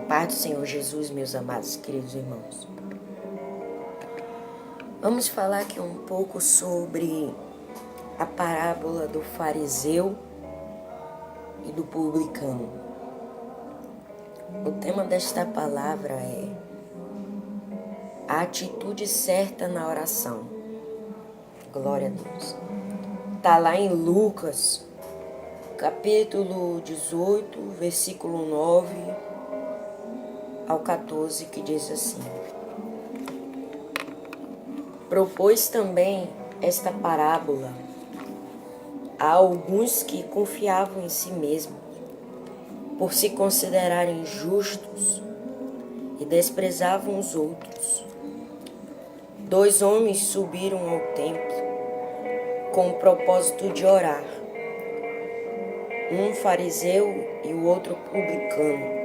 paz do Senhor Jesus, meus amados queridos irmãos. Vamos falar aqui um pouco sobre a parábola do fariseu e do publicano. O tema desta palavra é a atitude certa na oração. Glória a Deus. Está lá em Lucas, capítulo 18, versículo 9 ao 14, que diz assim: propôs também esta parábola a alguns que confiavam em si mesmos, por se considerarem justos, e desprezavam os outros. 2 homens subiram ao templo com o propósito de orar, um fariseu e o outro publicano.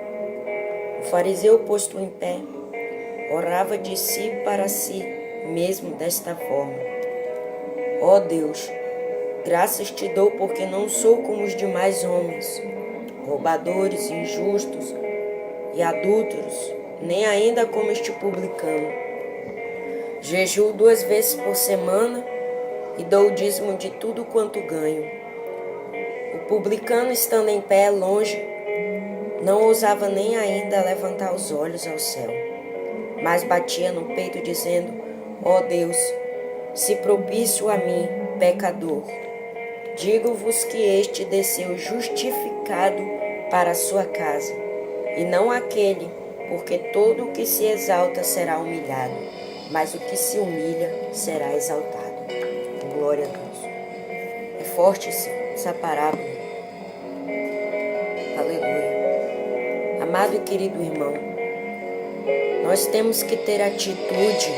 O fariseu, posto em pé, orava de si para si mesmo desta forma: ó Deus, graças te dou porque não sou como os demais homens, roubadores, injustos e adúlteros, nem ainda como este publicano. Jejuo 2 vezes por semana e dou o dízimo de tudo quanto ganho. O publicano, estando em pé longe, não ousava nem ainda levantar os olhos ao céu, mas batia no peito dizendo: ó Deus, se propício a mim, pecador. Digo-vos que este desceu justificado para a sua casa, e não aquele, porque todo o que se exalta será humilhado, mas o que se humilha será exaltado. Glória a Deus. É forte essa parábola. Aleluia. Amado e querido irmão, nós temos que ter atitude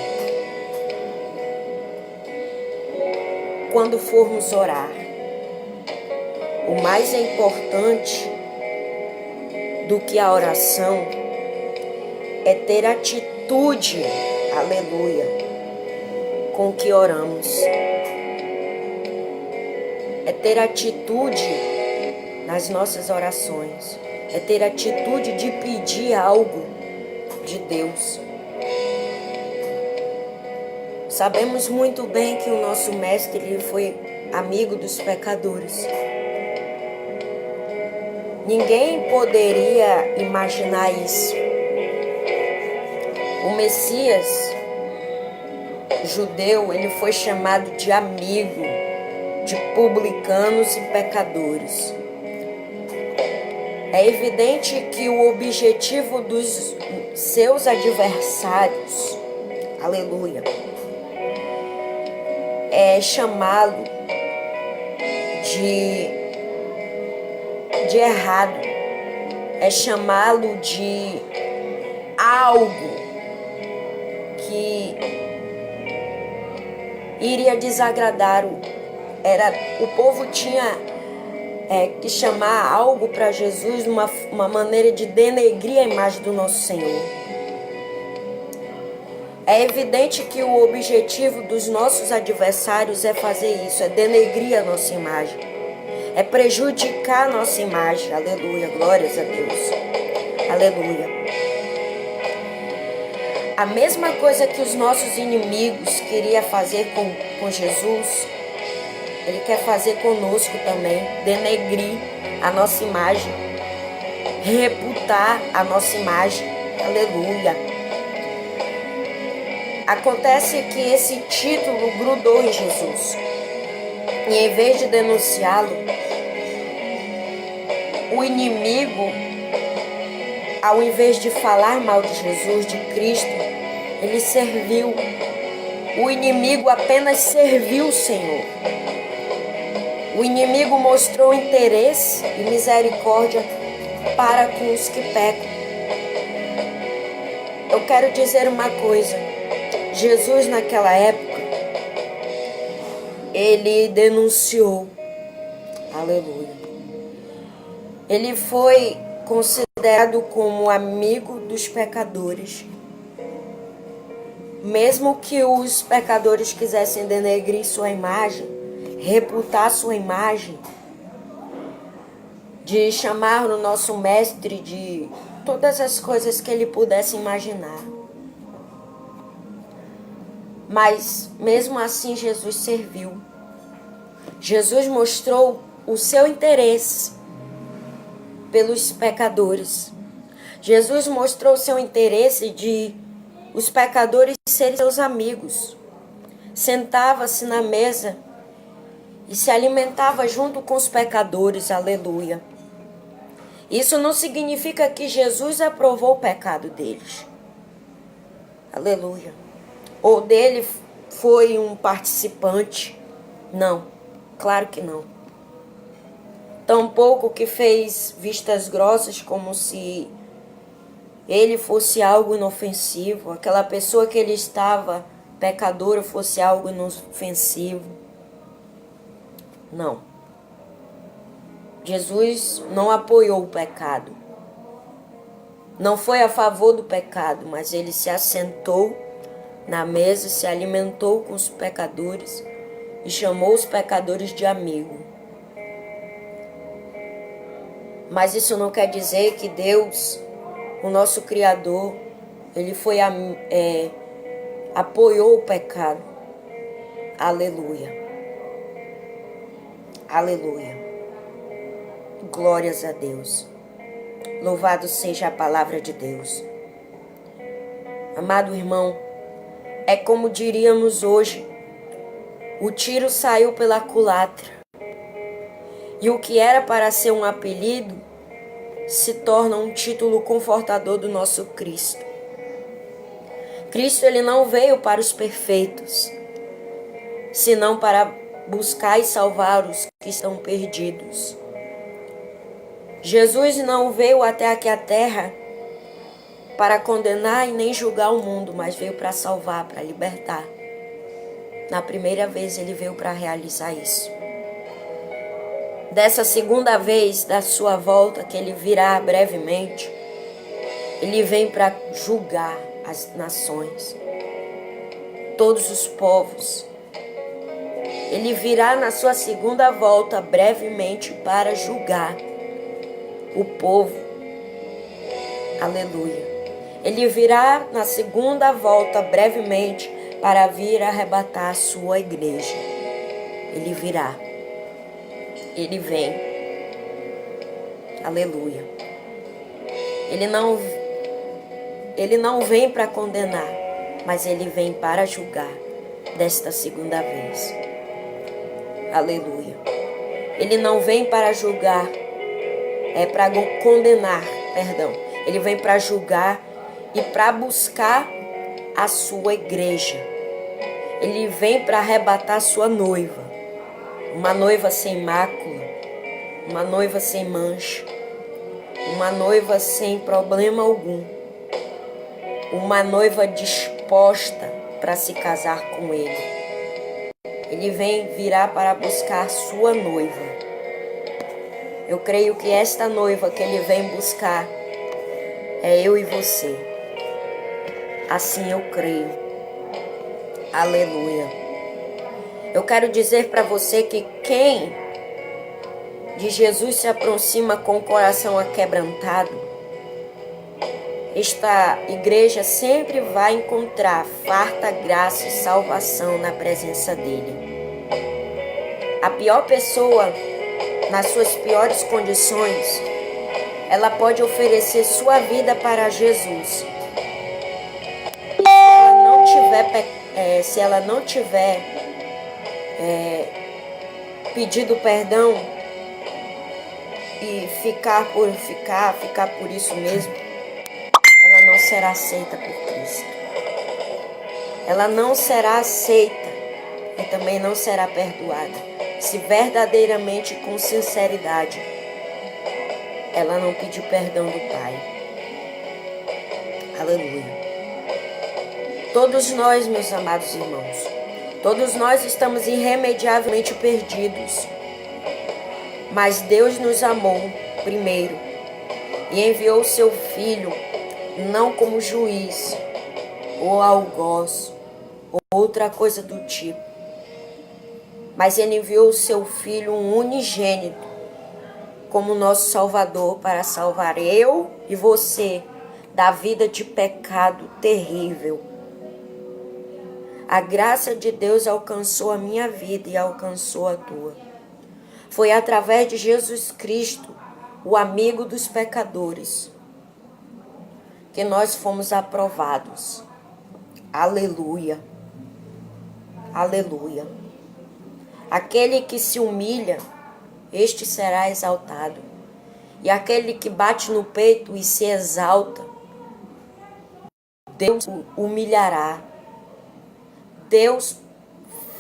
quando formos orar. O mais importante do que a oração é ter atitude, aleluia, com que oramos. É ter atitude nas nossas orações. É ter atitude de pedir algo de Deus. Sabemos muito bem que o nosso mestre ele foi amigo dos pecadores. Ninguém poderia imaginar isso. O Messias judeu, ele foi chamado de amigo de publicanos e pecadores. É evidente que o objetivo dos seus adversários, aleluia, é chamá-lo de errado, é chamá-lo de algo que iria desagradar o povo tinha que chamar algo para Jesus uma maneira de denegrir a imagem do nosso Senhor. É evidente que o objetivo dos nossos adversários é fazer isso, é denegrir a nossa imagem, é prejudicar a nossa imagem. Aleluia, glórias a Deus. Aleluia. A mesma coisa que os nossos inimigos queriam fazer com Jesus, Ele quer fazer conosco também, denegrir a nossa imagem, reputar a nossa imagem. Aleluia. Acontece que esse título grudou em Jesus. E em vez de denunciá-lo, o inimigo, ao invés de falar mal de Jesus, de Cristo, ele serviu. O inimigo apenas serviu o Senhor. O inimigo mostrou interesse e misericórdia para com os que pecam. Eu quero dizer uma coisa. Jesus, naquela época, ele denunciou. Aleluia. Ele foi considerado como amigo dos pecadores. Mesmo que os pecadores quisessem denegrir sua imagem, reputar sua imagem, de chamar o nosso mestre de todas as coisas que ele pudesse imaginar. Mas mesmo assim Jesus serviu. Jesus mostrou o seu interesse pelos pecadores. Jesus mostrou o seu interesse de os pecadores serem seus amigos. Sentava-se na mesa e se alimentava junto com os pecadores. Aleluia. Isso não significa que Jesus aprovou o pecado deles. Aleluia. Ou dele foi um participante. Não, claro que não. Tampouco que fez vistas grossas como se ele fosse algo inofensivo. Aquela pessoa que ele estava, pecadora, fosse algo inofensivo. Não. Jesus não apoiou o pecado. Não foi a favor do pecado, mas ele se assentou na mesa, se alimentou com os pecadores e chamou os pecadores de amigo. Mas isso não quer dizer que Deus, o nosso Criador, ele apoiou o pecado. Aleluia. Aleluia. Glórias a Deus. Louvado seja a palavra de Deus. Amado irmão, é como diríamos hoje, o tiro saiu pela culatra. E o que era para ser um apelido se torna um título confortador do nosso Cristo. Cristo, ele não veio para os perfeitos, senão para buscar e salvar os que estão perdidos. Jesus não veio até aqui a terra para condenar e nem julgar o mundo, mas veio para salvar, para libertar. Na primeira vez ele veio para realizar isso. Dessa segunda vez da sua volta, que ele virá brevemente, ele vem para julgar as nações, todos os povos. Ele virá na sua segunda volta brevemente para julgar o povo. Aleluia. Ele virá na segunda volta brevemente para vir arrebatar a sua igreja. Ele virá. Ele vem. Aleluia. Ele não vem para condenar, mas ele vem para julgar desta segunda vez. Aleluia. Ele não vem para julgar, para condenar, perdão. Ele vem para julgar e para buscar a sua igreja. Ele vem para arrebatar a sua noiva. Uma noiva sem mácula, uma noiva sem mancha, uma noiva sem problema algum, uma noiva disposta para se casar com ele. Ele virá para buscar sua noiva. Eu creio que esta noiva que ele vem buscar é eu e você. Assim eu creio. Aleluia. Eu quero dizer para você que quem de Jesus se aproxima com o coração aquebrantado, esta igreja sempre vai encontrar farta graça e salvação na presença dele. A pior pessoa, nas suas piores condições, ela pode oferecer sua vida para Jesus. E se ela não tiver pedido perdão e ficar por isso mesmo, ela não será aceita por Cristo. Ela não será aceita e também não será perdoada, se verdadeiramente, com sinceridade, ela não pedir perdão do Pai. Aleluia. Todos nós, meus amados irmãos, todos nós estamos irremediavelmente perdidos. Mas Deus nos amou primeiro e enviou o seu Filho, não como juiz ou algoz ou outra coisa do tipo, mas ele enviou o seu Filho, um unigênito, como nosso Salvador para salvar eu e você da vida de pecado terrível. A graça de Deus alcançou a minha vida e alcançou a tua. Foi através de Jesus Cristo, o amigo dos pecadores, que nós fomos aprovados. Aleluia. Aleluia. Aquele que se humilha, este será exaltado. E aquele que bate no peito e se exalta, Deus o humilhará. Deus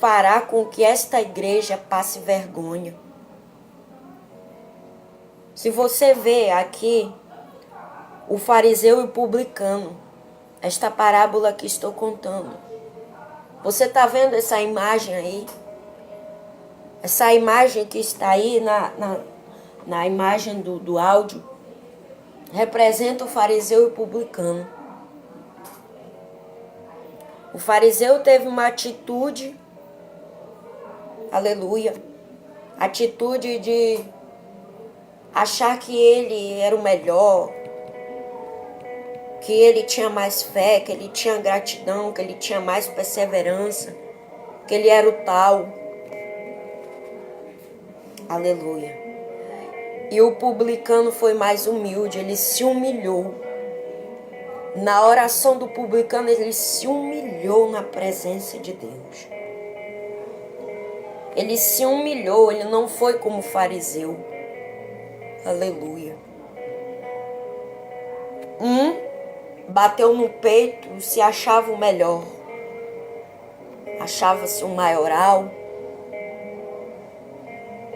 fará com que esta igreja passe vergonha. Se você vê aqui o fariseu e o publicano, esta parábola que estou contando, você está vendo essa imagem aí? Essa imagem que está aí na imagem do áudio representa o fariseu e o publicano. O fariseu teve uma atitude, aleluia, atitude de achar que ele era o melhor, que ele tinha mais fé, que ele tinha gratidão, que ele tinha mais perseverança, que ele era o tal. Aleluia. E o publicano foi mais humilde, ele se humilhou. Na oração do publicano, ele se humilhou na presença de Deus. Ele se humilhou, ele não foi como fariseu. Aleluia. Bateu no peito, se achava o melhor. Achava-se o maioral.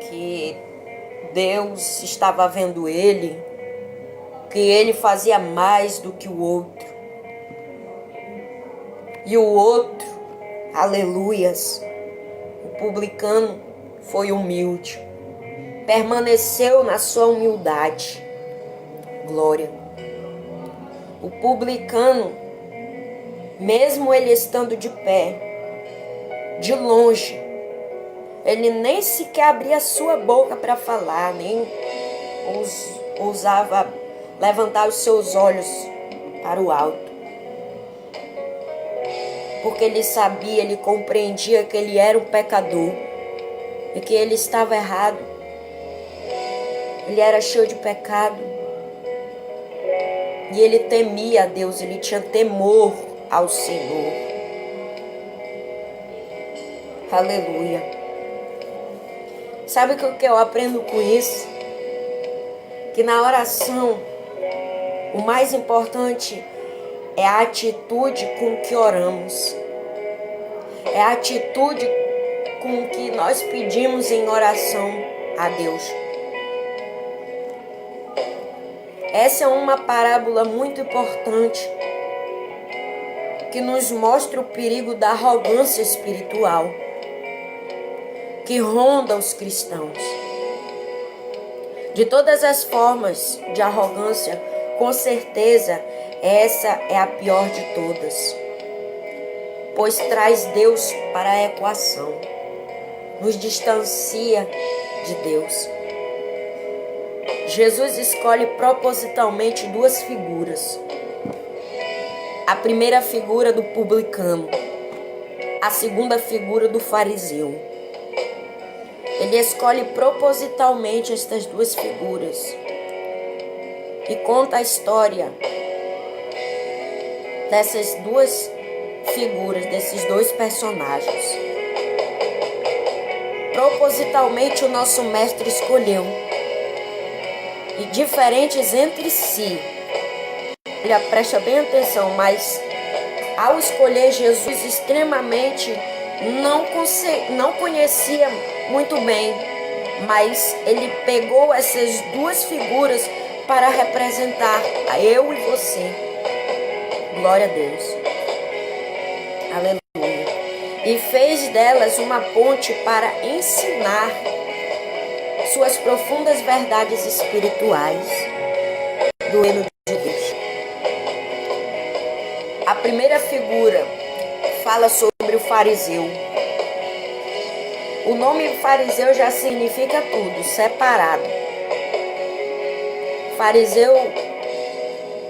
Que Deus estava vendo ele. Que ele fazia mais do que o outro. E o outro, aleluias, o publicano foi humilde. Permaneceu na sua humildade. Glória. O publicano, mesmo ele estando de pé, de longe, ele nem sequer abria a sua boca para falar, nem ousava levantar os seus olhos para o alto. Porque ele sabia, ele compreendia que ele era um pecador e que ele estava errado. Ele era cheio de pecado. E ele temia a Deus, ele tinha temor ao Senhor. Aleluia. Sabe o que eu aprendo com isso? Que na oração, o mais importante é a atitude com que oramos. É a atitude com que nós pedimos em oração a Deus. Essa é uma parábola muito importante que nos mostra o perigo da arrogância espiritual que ronda os cristãos. De todas as formas de arrogância, com certeza, essa é a pior de todas, pois traz Deus para a equação, nos distancia de Deus. Jesus escolhe propositalmente duas figuras. A primeira figura do publicano, a segunda figura do fariseu. Ele escolhe propositalmente estas duas figuras e conta a história dessas duas figuras, desses dois personagens. Propositalmente o nosso mestre escolheu, e diferentes entre si. Olha, presta bem atenção, mas ao escolher Jesus extremamente, não conhecia muito bem, mas ele pegou essas duas figuras para representar a eu e você. Glória a Deus. Aleluia. E fez delas uma ponte para ensinar suas profundas verdades espirituais do reino de Deus. A primeira figura fala sobre o fariseu. O nome fariseu já significa tudo, separado. Fariseu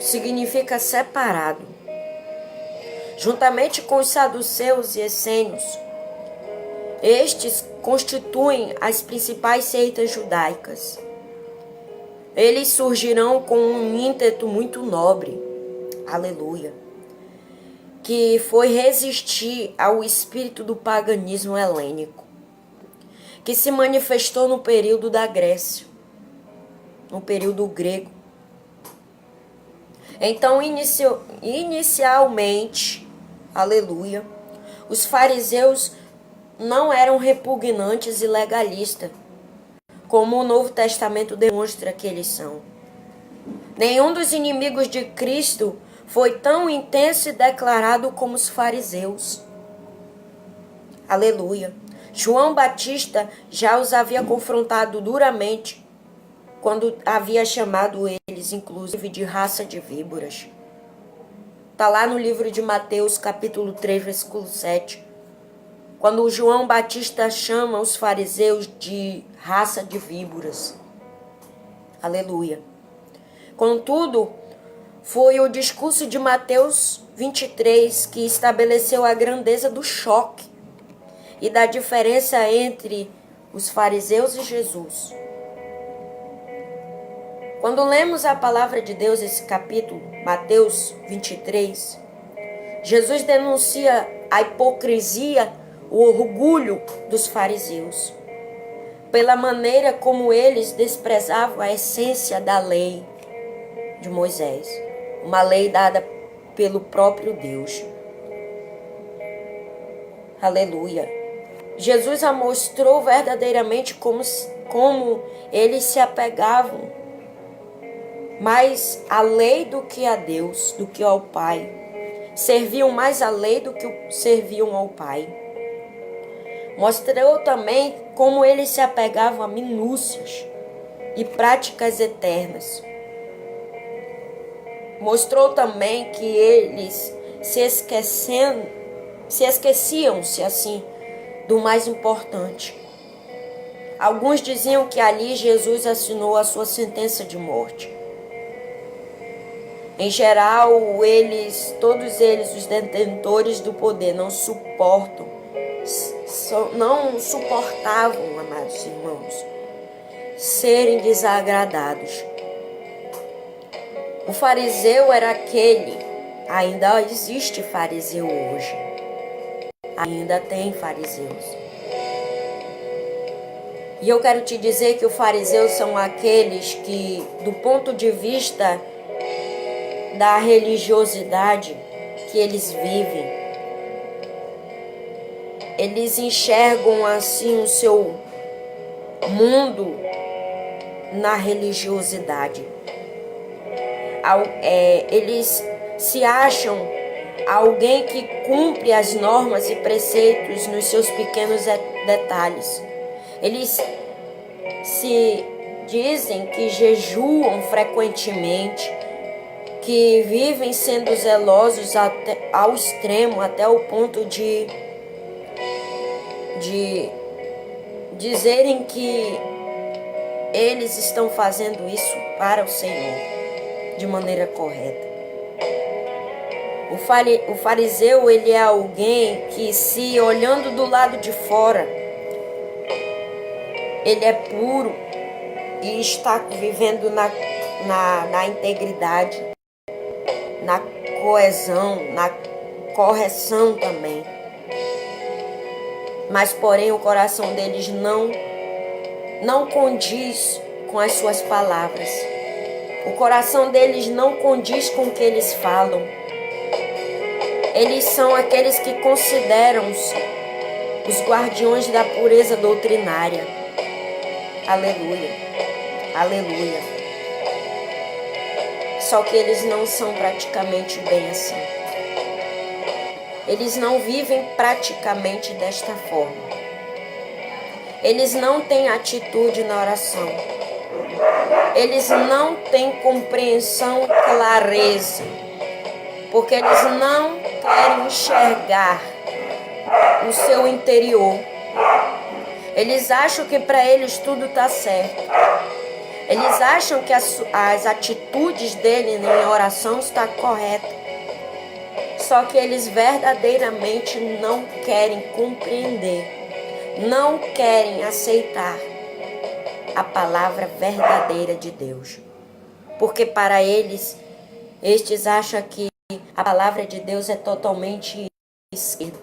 significa separado. Juntamente com os saduceus e essênios, estes constituem as principais seitas judaicas. Eles surgirão com um ímpeto muito nobre, aleluia, que foi resistir ao espírito do paganismo helênico, que se manifestou no período da Grécia, no período grego. Então, inicialmente, aleluia, os fariseus não eram repugnantes e legalistas, como o Novo Testamento demonstra que eles são. Nenhum dos inimigos de Cristo foi tão intenso e declarado como os fariseus. Aleluia. João Batista já os havia confrontado duramente quando havia chamado eles, inclusive, de raça de víboras. Está lá no livro de Mateus, capítulo 3, versículo 7. Quando João Batista chama os fariseus de raça de víboras. Aleluia. Contudo, foi o discurso de Mateus 23 que estabeleceu a grandeza do choque e da diferença entre os fariseus e Jesus. Quando lemos a palavra de Deus, esse capítulo, Mateus 23, Jesus denuncia a hipocrisia, o orgulho dos fariseus, pela maneira como eles desprezavam a essência da lei de Moisés, uma lei dada pelo próprio Deus. Aleluia. Jesus a mostrou verdadeiramente como eles se apegavam mais à lei do que a Deus, do que ao Pai. Serviam mais a lei do que serviam ao Pai. Mostrou também como eles se apegavam a minúcias e práticas eternas. Mostrou também que eles se esqueciam-se assim do mais importante. Alguns diziam que ali Jesus assinou a sua sentença de morte. Em geral, todos eles, os detentores do poder, não suportavam, amados irmãos, serem desagradados. O fariseu era aquele, ainda existe fariseu hoje, ainda tem fariseus. E eu quero te dizer que os fariseus são aqueles que, do ponto de vista da religiosidade que eles vivem, eles enxergam assim o seu mundo na religiosidade. Eles se acham alguém que cumpre as normas e preceitos nos seus pequenos detalhes. Eles se dizem que jejuam frequentemente, que vivem sendo zelosos ao extremo, até o ponto de dizerem que eles estão fazendo isso para o Senhor, de maneira correta. O fariseu, ele é alguém que, se olhando do lado de fora, ele é puro e está vivendo na integridade, na coesão, na correção também. Mas, porém, o coração deles não condiz com as suas palavras. O coração deles não condiz com o que eles falam. Eles são aqueles que consideram-se os guardiões da pureza doutrinária. Aleluia. Aleluia. Só que eles não são praticamente bem assim. Eles não vivem praticamente desta forma. Eles não têm atitude na oração. Eles não têm compreensão e clareza. Porque eles não querem enxergar o seu interior. Eles acham que para eles tudo está certo. Eles acham que as atitudes dele em oração estão corretas. Só que eles verdadeiramente não querem compreender, não querem aceitar a palavra verdadeira de Deus. Porque para eles, estes acham que a palavra de Deus é totalmente esquerda.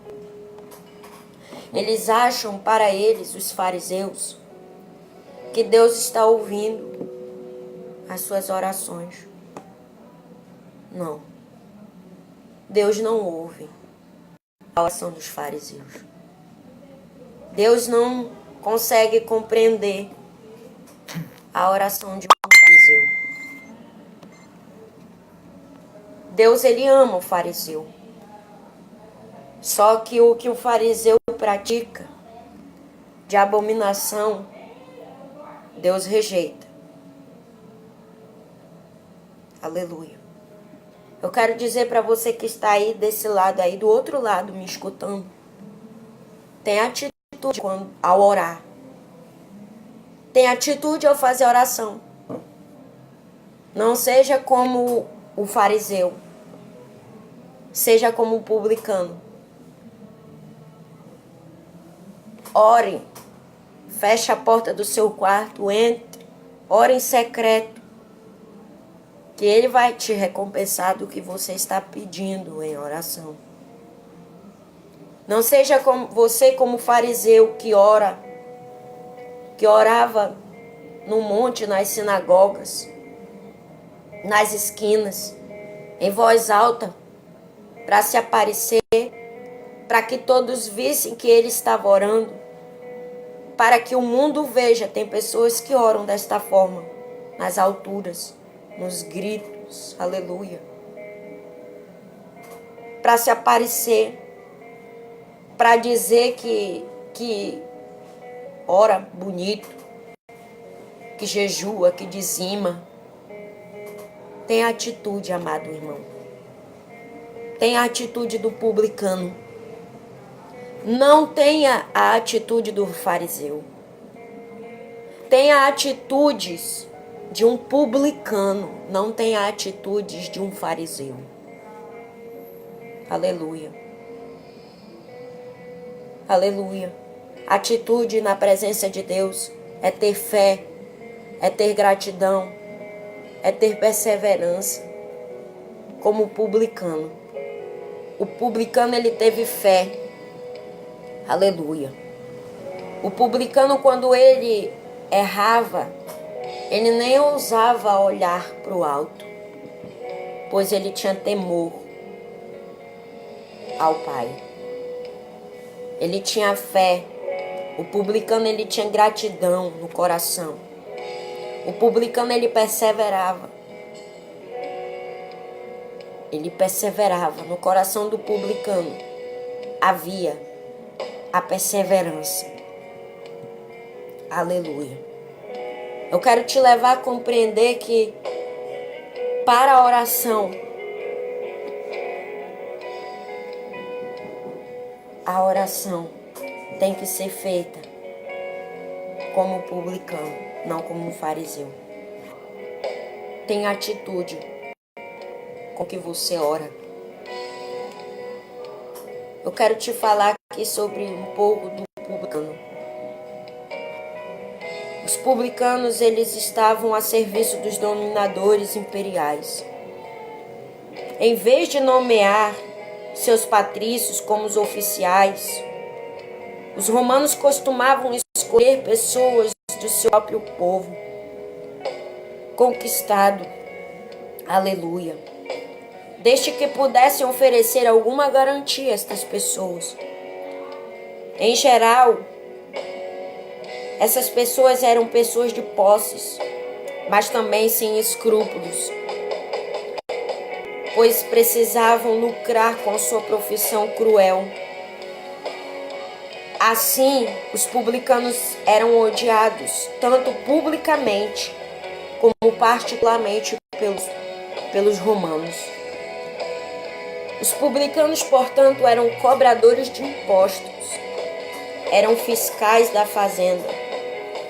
Eles acham, para eles, os fariseus, que Deus está ouvindo as suas orações. Não. Deus não ouve a oração dos fariseus. Deus não consegue compreender a oração de um fariseu. Deus, ele ama o fariseu. Só que o fariseu pratica de abominação, Deus rejeita. Aleluia. Eu quero dizer para você que está aí desse lado aí, do outro lado, me escutando. Tem atitude ao orar. Tem atitude ao fazer oração. Não seja como o fariseu. Seja como o publicano. Ore. Feche a porta do seu quarto, entre. Ore em secreto. Que ele vai te recompensar do que você está pedindo em oração. Não seja como você como fariseu que ora, que orava no monte, nas sinagogas, nas esquinas, em voz alta, para se aparecer, para que todos vissem que ele estava orando, para que o mundo veja. Tem pessoas que oram desta forma, nas alturas, nos gritos, aleluia, para se aparecer, para dizer que ora bonito, que jejua, que dizima. Tem atitude, amado irmão. Tem a atitude do publicano. Não tenha a atitude do fariseu. Tenha atitudes de um publicano. Não tenha atitudes de um fariseu. Aleluia. Aleluia. Atitude na presença de Deus é ter fé, é ter gratidão, é ter perseverança, como o publicano. O publicano, ele teve fé. Aleluia. O publicano, quando ele errava, ele nem ousava olhar para o alto, pois ele tinha temor ao Pai. Ele tinha fé. O publicano, ele tinha gratidão no coração. O publicano, ele perseverava. Ele perseverava. No coração do publicano havia a perseverança. Aleluia. Eu quero te levar a compreender que para a oração, a oração tem que ser feita como publicano, não como fariseu. Tenha atitude com que você ora. Eu quero te falar aqui sobre um pouco do publicano. Os publicanos, eles estavam a serviço dos dominadores imperiais. Em vez de nomear seus patrícios como os oficiais, os romanos costumavam escolher pessoas do seu próprio povo, conquistado. Aleluia. Desde que pudessem oferecer alguma garantia a estas pessoas. Em geral, essas pessoas eram pessoas de posses, mas também sem escrúpulos, pois precisavam lucrar com sua profissão cruel. Assim, os publicanos eram odiados, tanto publicamente como particularmente pelos romanos. Os publicanos, portanto, eram cobradores de impostos, eram fiscais da fazenda,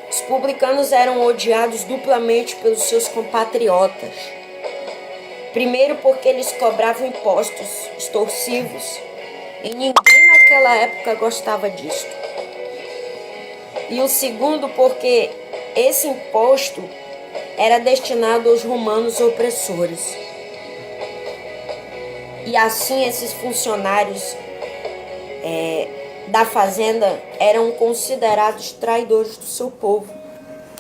Os publicanos eram odiados duplamente pelos seus compatriotas. Primeiro, porque eles cobravam impostos extorsivos e ninguém naquela época gostava disto. E o segundo, porque esse imposto era destinado aos romanos opressores. E assim esses funcionários da fazenda eram considerados traidores do seu povo,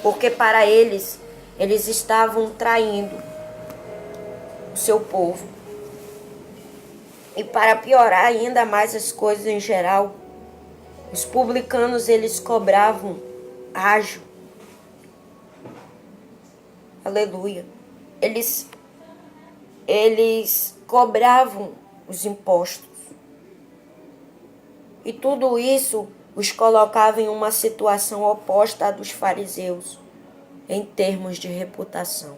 porque para eles estavam traindo o seu povo. E para piorar ainda mais as coisas em geral, os publicanos eles cobravam ágio. Aleluia. Eles cobravam os impostos. E tudo isso os colocava em uma situação oposta à dos fariseus, em termos de reputação.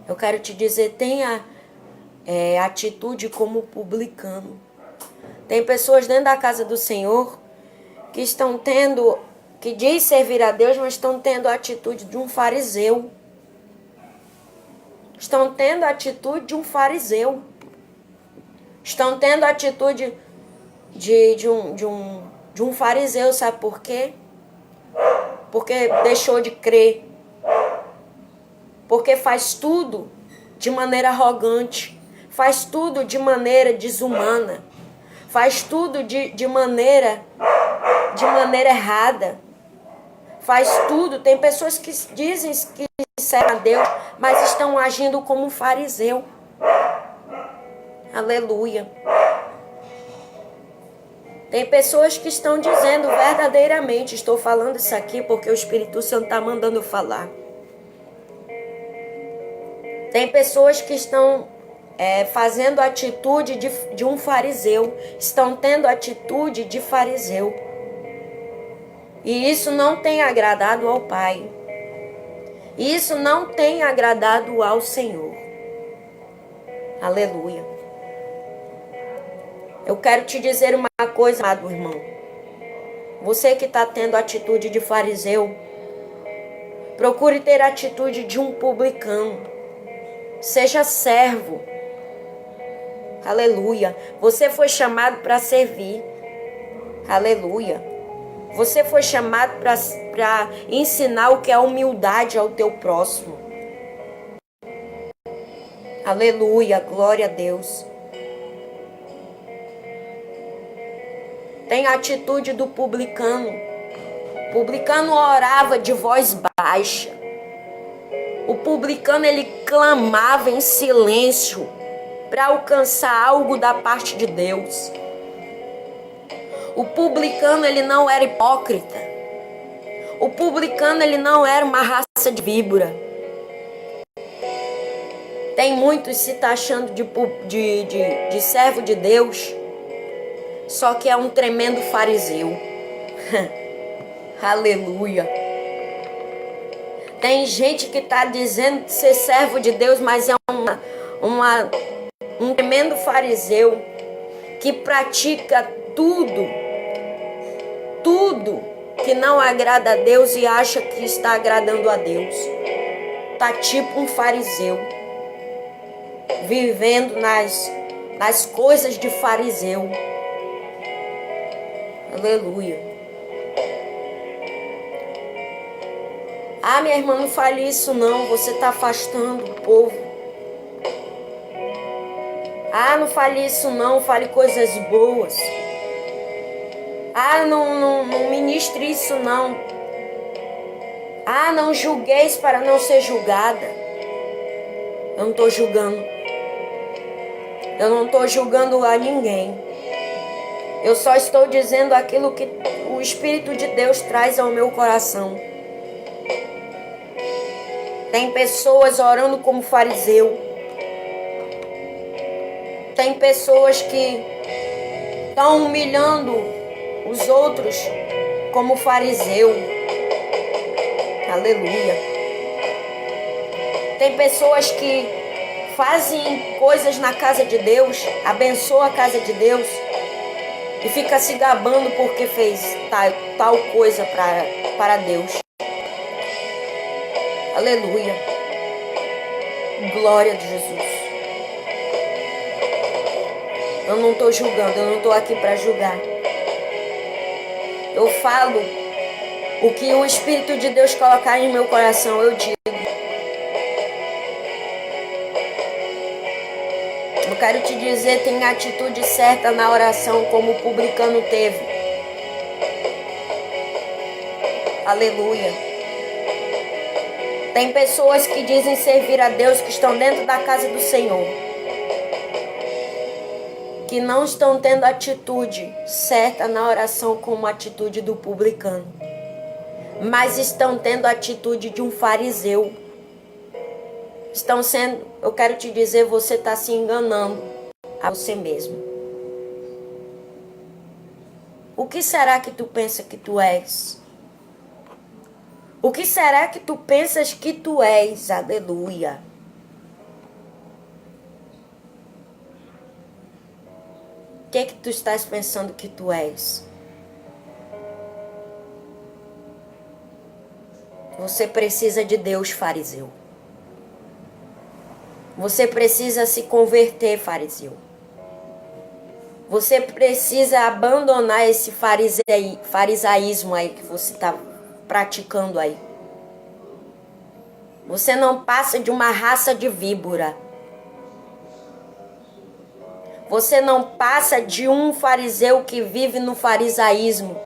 Eu quero te dizer, tenha atitude como publicano. Tem pessoas dentro da casa do Senhor que estão tendo, que diz servir a Deus, mas estão tendo a atitude de um fariseu. Estão tendo a atitude de um fariseu. Estão tendo a atitude de um fariseu, sabe por quê? Porque deixou de crer. Porque faz tudo de maneira arrogante. Faz tudo de maneira desumana. Faz tudo de maneira errada. Faz tudo. Tem pessoas que dizem que servem a Deus, mas estão agindo como um fariseu. Aleluia. Tem pessoas que estão dizendo verdadeiramente, estou falando isso aqui porque o Espírito Santo está mandando eu falar. Tem pessoas que estão fazendo a atitude de um fariseu, estão tendo a atitude de fariseu. E isso não tem agradado ao Pai. Isso não tem agradado ao Senhor. Aleluia. Eu quero te dizer uma coisa, amado irmão. Você que está tendo a atitude de fariseu, procure ter a atitude de um publicano. Seja servo. Aleluia. Você foi chamado para servir. Aleluia. Você foi chamado para ensinar o que é humildade ao teu próximo. Aleluia. Glória a Deus. Tem a atitude do publicano. O publicano orava de voz baixa. O publicano ele clamava em silêncio para alcançar algo da parte de Deus. O publicano ele não era hipócrita. O publicano ele não era uma raça de víbora. Tem muitos se taxando de servo de Deus, só que é um tremendo fariseu. Aleluia. Tem gente que está dizendo ser servo de Deus, mas é um tremendo fariseu que pratica tudo que não agrada a Deus e acha que está agradando a Deus. Tá tipo um fariseu, vivendo nas coisas de fariseu. Aleluia. Ah, minha irmã, não fale isso não, você está afastando o povo. Ah, não fale isso não, fale coisas boas. Ah, não ministre isso não. Ah, não julgueis para não ser julgada. Eu não estou julgando. Eu não estou julgando a ninguém. Eu só estou dizendo aquilo que o Espírito de Deus traz ao meu coração. Tem pessoas orando como fariseu. Tem pessoas que estão humilhando os outros como fariseu. Aleluia. Tem pessoas que fazem coisas na casa de Deus, abençoam a casa de Deus, e fica se gabando porque fez tal coisa para Deus. Aleluia. Glória de Jesus. Eu não estou julgando, eu não estou aqui para julgar. Eu falo o que o Espírito de Deus colocar em meu coração, eu digo. Eu quero te dizer, tem atitude certa na oração, como o publicano teve. Aleluia. Tem pessoas que dizem servir a Deus, que estão dentro da casa do Senhor, que não estão tendo atitude certa na oração como a atitude do publicano, mas estão tendo a atitude de um fariseu. Estão sendo, eu quero te dizer, você está se enganando a você mesmo. O que será que tu pensa que tu és? O que será que tu pensas que tu és? Aleluia. O que é que tu estás pensando que tu és? Você precisa de Deus, fariseu. Você precisa se converter, fariseu. Você precisa abandonar esse farisaísmo aí que você está praticando aí. Você não passa de uma raça de víbora. Você não passa de um fariseu que vive no farisaísmo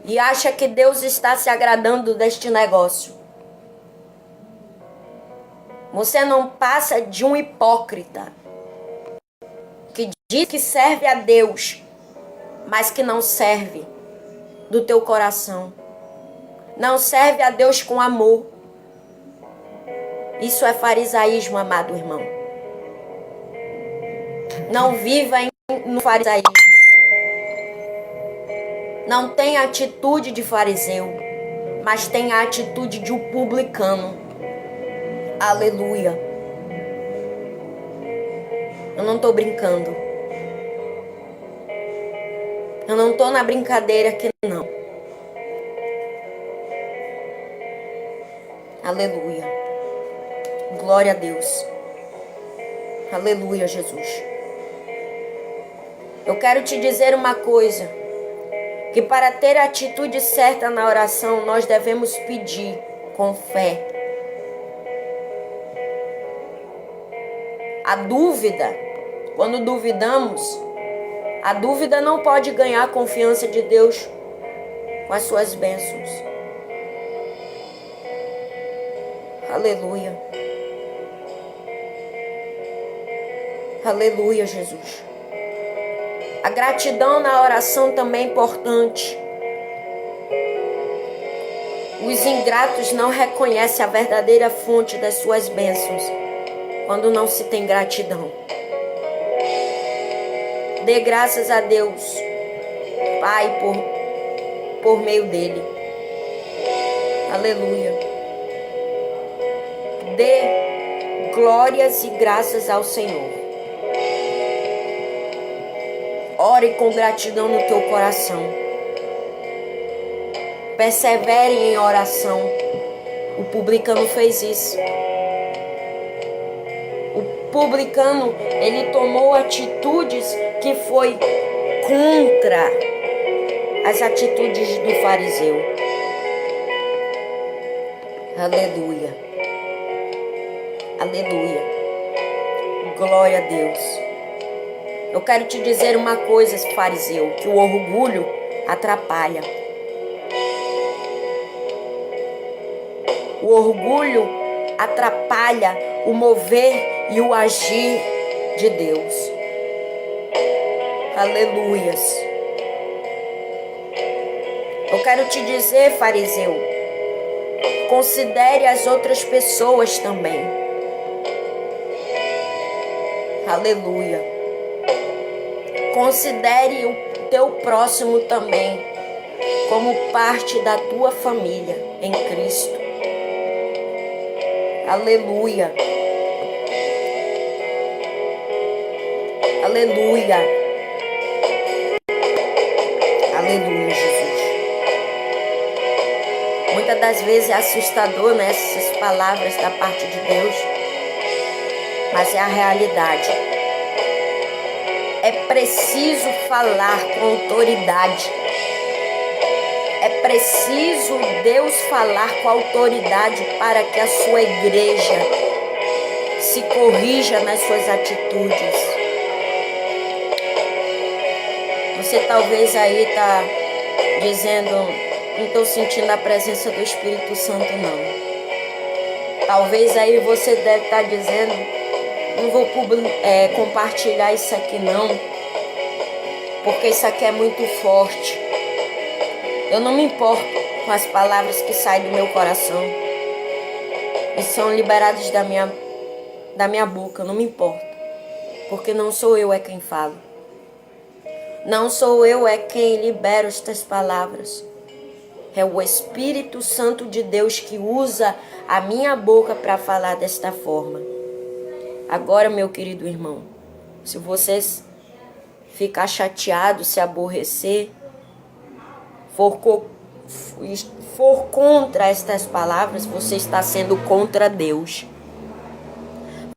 e acha que Deus está se agradando deste negócio. Você não passa de um hipócrita que diz que serve a Deus, mas que não serve do teu coração. Não serve a Deus com amor. Isso é farisaísmo, amado irmão. Não viva no farisaísmo. Não tenha atitude de fariseu, mas tenha a atitude de um publicano. Aleluia. Eu não estou brincando. Eu não estou na brincadeira aqui, não. Aleluia. Glória a Deus. Aleluia, Jesus. Eu quero te dizer uma coisa. Que para ter a atitude certa na oração, nós devemos pedir com fé. A dúvida, quando duvidamos, a dúvida não pode ganhar a confiança de Deus com as suas bênçãos. Aleluia. Aleluia, Jesus. A gratidão na oração também é importante. Os ingratos não reconhecem a verdadeira fonte das suas bênçãos quando não se tem gratidão. Dê graças a Deus, Pai, por meio dele. Aleluia. Dê glórias e graças ao Senhor. Ore com gratidão no teu coração. Persevere em oração. O publicano fez isso. O publicano, ele tomou atitudes que foi contra as atitudes do fariseu. Aleluia. Aleluia. Glória a Deus. Eu quero te dizer uma coisa, fariseu, que o orgulho atrapalha. O orgulho atrapalha o mover e o agir de Deus. Aleluias. Eu quero te dizer, fariseu, considere as outras pessoas também. Aleluia. Considere o teu próximo também como parte da tua família em Cristo. Aleluia. Aleluia. das vezes é assustador, né, essas palavras da parte de Deus, mas é a realidade. É preciso falar com autoridade. É preciso Deus falar com autoridade para que a sua igreja se corrija nas suas atitudes. Você talvez aí está dizendo, não estou sentindo a presença do Espírito Santo não. Talvez aí você deve estar dizendo, não vou compartilhar isso aqui não, porque isso aqui é muito forte. Eu não me importo com as palavras que saem do meu coração e são liberadas da minha boca, eu não me importo, porque não sou eu quem falo. Não sou eu quem libera estas palavras. É o Espírito Santo de Deus que usa a minha boca para falar desta forma. Agora, meu querido irmão, se você ficar chateado, se aborrecer, for contra estas palavras, você está sendo contra Deus.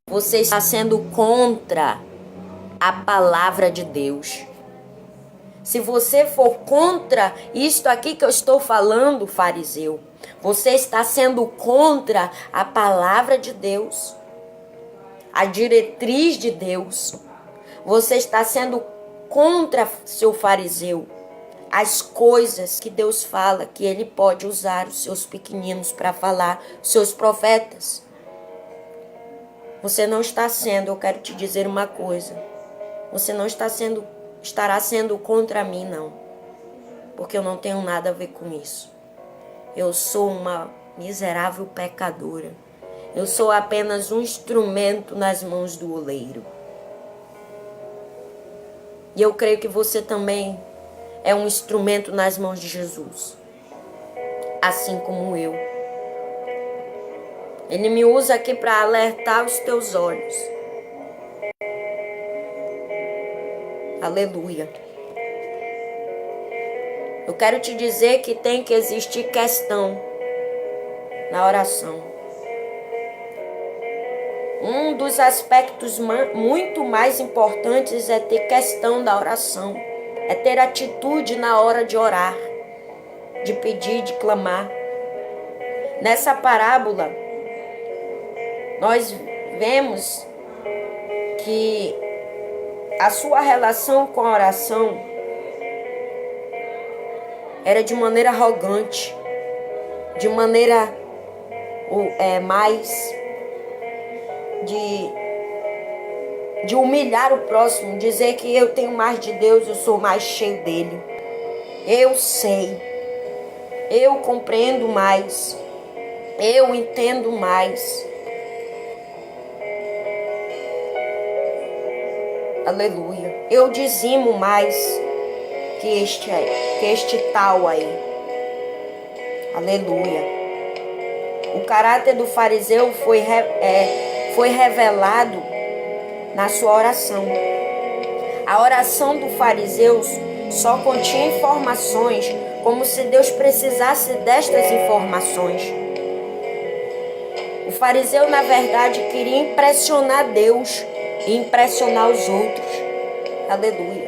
Você está sendo contra a palavra de Deus. Se você for contra isto aqui que eu estou falando, fariseu, você está sendo contra a palavra de Deus, a diretriz de Deus. Você está sendo contra, seu fariseu, as coisas que Deus fala, que Ele pode usar os seus pequeninos para falar, seus profetas. Você não está sendo, eu quero te dizer uma coisa, você não estará sendo contra mim, não, porque eu não tenho nada a ver com isso. Eu sou uma miserável pecadora. Eu sou apenas um instrumento nas mãos do oleiro. E eu creio que você também é um instrumento nas mãos de Jesus, assim como eu. Ele me usa aqui para alertar os teus olhos. Aleluia. Eu quero te dizer que tem que existir questão na oração. Um dos aspectos muito mais importantes é ter questão da oração. É ter atitude na hora de orar, de pedir, de clamar. Nessa parábola, nós vemos que a sua relação com a oração era de maneira arrogante, de maneira mais de humilhar o próximo, dizer que eu tenho mais de Deus, eu sou mais cheio dele. Eu sei, eu compreendo mais, eu entendo mais. Aleluia. Eu dizimo mais que este tal aí. Aleluia. O caráter do fariseu foi revelado na sua oração. A oração do fariseu só continha informações, como se Deus precisasse destas informações. O fariseu, na verdade, queria impressionar Deus e impressionar os outros. Aleluia.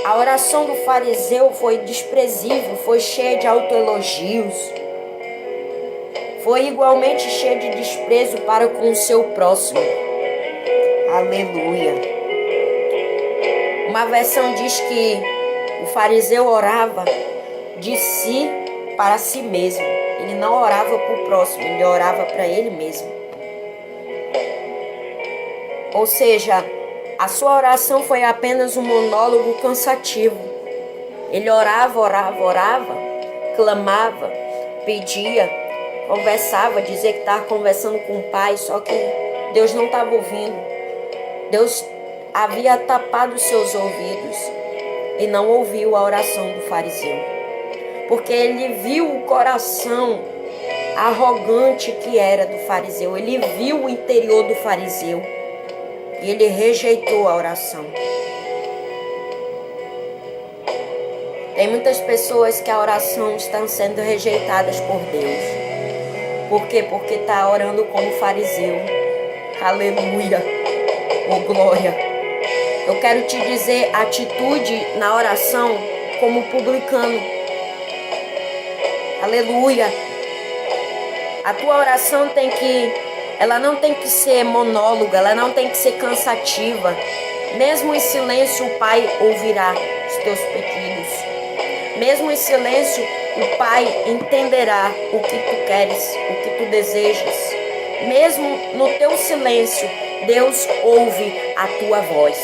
A oração do fariseu foi desprezível, foi cheia de autoelogios, foi igualmente cheia de desprezo para com o seu próximo. Aleluia. Uma versão diz que o fariseu orava de si para si mesmo. Ele não orava para o próximo, ele orava para ele mesmo. Ou seja, a sua oração foi apenas um monólogo cansativo. Ele orava, clamava, pedia, conversava, dizia que estava conversando com o Pai, só que Deus não estava ouvindo. Deus havia tapado os seus ouvidos e não ouviu a oração do fariseu. Porque ele viu o coração arrogante que era do fariseu. Ele viu o interior do fariseu. E ele rejeitou a oração. Tem muitas pessoas que a oração estão sendo rejeitadas por Deus. Por quê? Porque está orando como fariseu. Aleluia. Oh, glória. Eu quero te dizer, atitude na oração como publicano. Aleluia. A tua oração ela não tem que ser monóloga, ela não tem que ser cansativa. Mesmo em silêncio, o Pai ouvirá os teus pedidos. Mesmo em silêncio, o Pai entenderá o que tu queres, o que tu desejas. Mesmo no teu silêncio, Deus ouve a tua voz.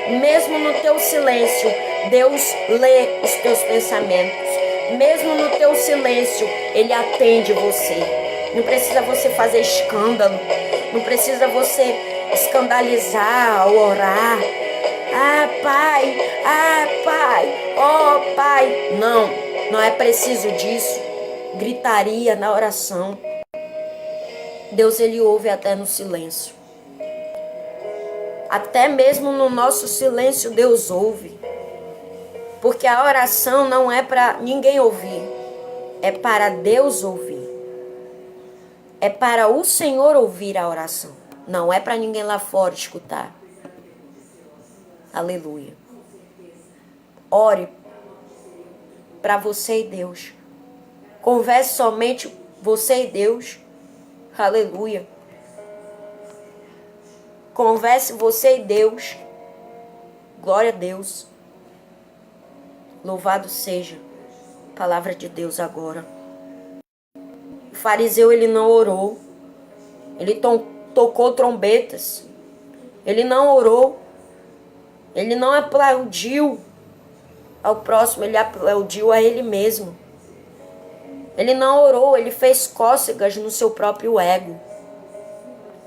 Mesmo no teu silêncio, Deus lê os teus pensamentos. Mesmo no teu silêncio, Ele atende você. Não precisa você fazer escândalo. Não precisa você escandalizar ao orar. Ah, Pai, oh, Pai. Não é preciso disso. Gritaria na oração. Deus, Ele ouve até no silêncio. Até mesmo no nosso silêncio, Deus ouve. Porque a oração não é para ninguém ouvir. É para Deus ouvir. É para o Senhor ouvir a oração. Não é para ninguém lá fora escutar. Aleluia. Ore para você e Deus. Converse somente você e Deus. Aleluia. Converse você e Deus. Glória a Deus. Louvado seja a palavra de Deus agora. O fariseu, ele não orou. Ele tocou trombetas. Ele não orou. Ele não aplaudiu ao próximo, ele aplaudiu a ele mesmo. Ele não orou, ele fez cócegas no seu próprio ego.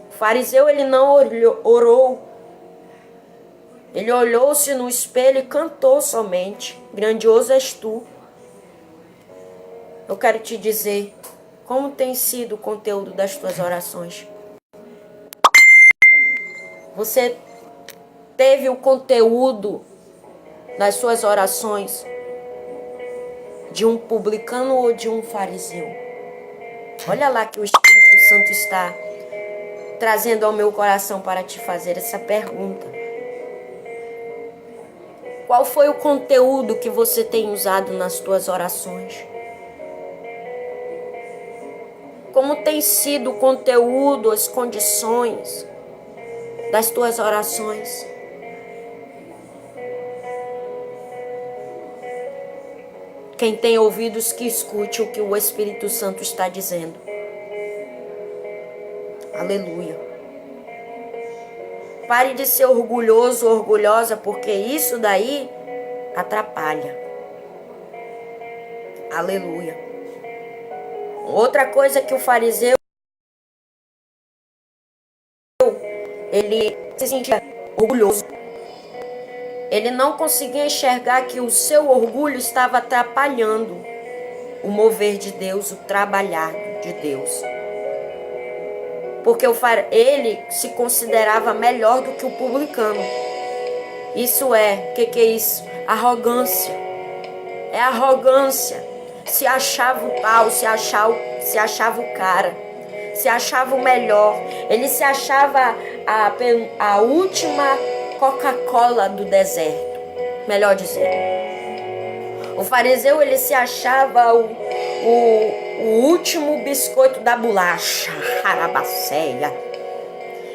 O fariseu, ele não orou. Ele olhou-se no espelho e cantou somente. Grandioso és tu. Eu quero te dizer como tem sido o conteúdo das tuas orações. Você teve o conteúdo das suas orações de um publicano ou de um fariseu? Olha lá que o Espírito Santo está trazendo ao meu coração para te fazer essa pergunta. Qual foi o conteúdo que você tem usado nas tuas orações? Como tem sido o conteúdo, as condições das tuas orações? Quem tem ouvidos que escute o que o Espírito Santo está dizendo. Aleluia. Pare de ser orgulhoso, orgulhosa, porque isso daí atrapalha. Aleluia. Outra coisa que o fariseu, ele se sentia orgulhoso. Ele não conseguia enxergar que o seu orgulho estava atrapalhando o mover de Deus, o trabalhar de Deus. Porque ele se considerava melhor do que o publicano. Isso é, o que é isso? Arrogância. É arrogância. Se achava o tal, se achava o cara, se achava o melhor. Ele se achava a última Coca-Cola do deserto, melhor dizendo. O fariseu, ele se achava o último biscoito da bolacha, Arabaceia.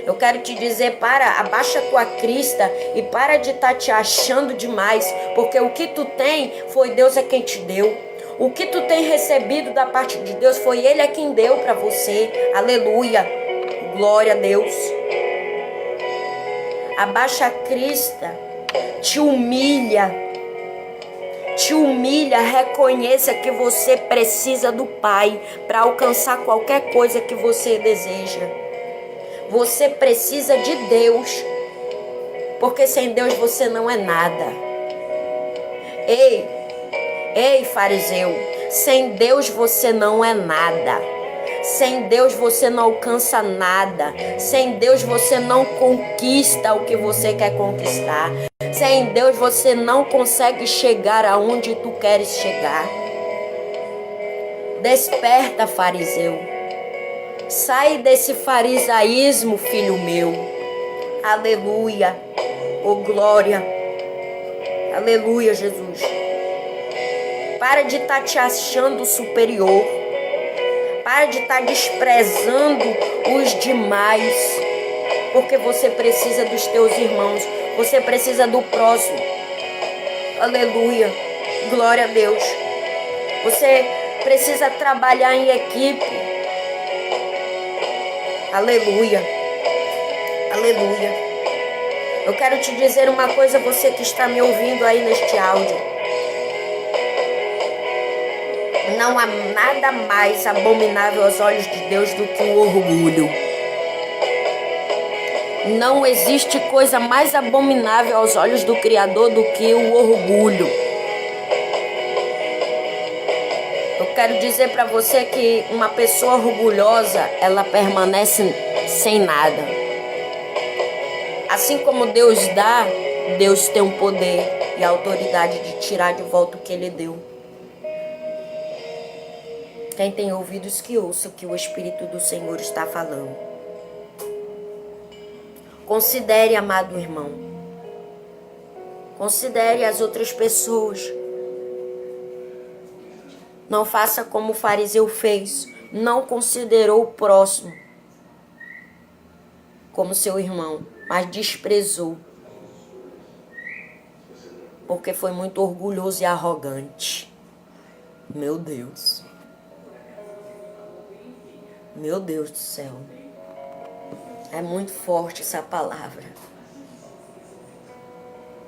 Eu quero te dizer, abaixa a tua crista e para de estar te achando demais, porque o que tu tem foi Deus é quem te deu. O que tu tem recebido da parte de Deus foi Ele é quem deu para você. Aleluia. Glória a Deus. Abaixa a crista. Te humilha. Te humilha. Reconheça que você precisa do Pai para alcançar qualquer coisa que você deseja. Você precisa de Deus. Porque sem Deus você não é nada. Ei, fariseu, sem Deus você não é nada. Sem Deus você não alcança nada. Sem Deus você não conquista o que você quer conquistar. Sem Deus você não consegue chegar aonde tu queres chegar. Desperta, fariseu. Sai desse farisaísmo, filho meu. Aleluia. Oh, glória. Aleluia, Jesus. Para de estar te achando superior. Para de estar desprezando os demais. Porque você precisa dos teus irmãos. Você precisa do próximo. Aleluia. Glória a Deus. Você precisa trabalhar em equipe. Aleluia. Aleluia. Eu quero te dizer uma coisa, você que está me ouvindo aí neste áudio. Não há nada mais abominável aos olhos de Deus do que o orgulho. Não existe coisa mais abominável aos olhos do Criador do que o orgulho. Eu quero dizer para você que uma pessoa orgulhosa, ela permanece sem nada. Assim como Deus dá, Deus tem o poder e a autoridade de tirar de volta o que Ele deu. Quem tem ouvidos que ouça o que o Espírito do Senhor está falando. Considere, amado irmão. Considere as outras pessoas. Não faça como o fariseu fez. Não considerou o próximo como seu irmão, mas desprezou. Porque foi muito orgulhoso e arrogante. Meu Deus. Meu Deus do céu. É muito forte essa palavra.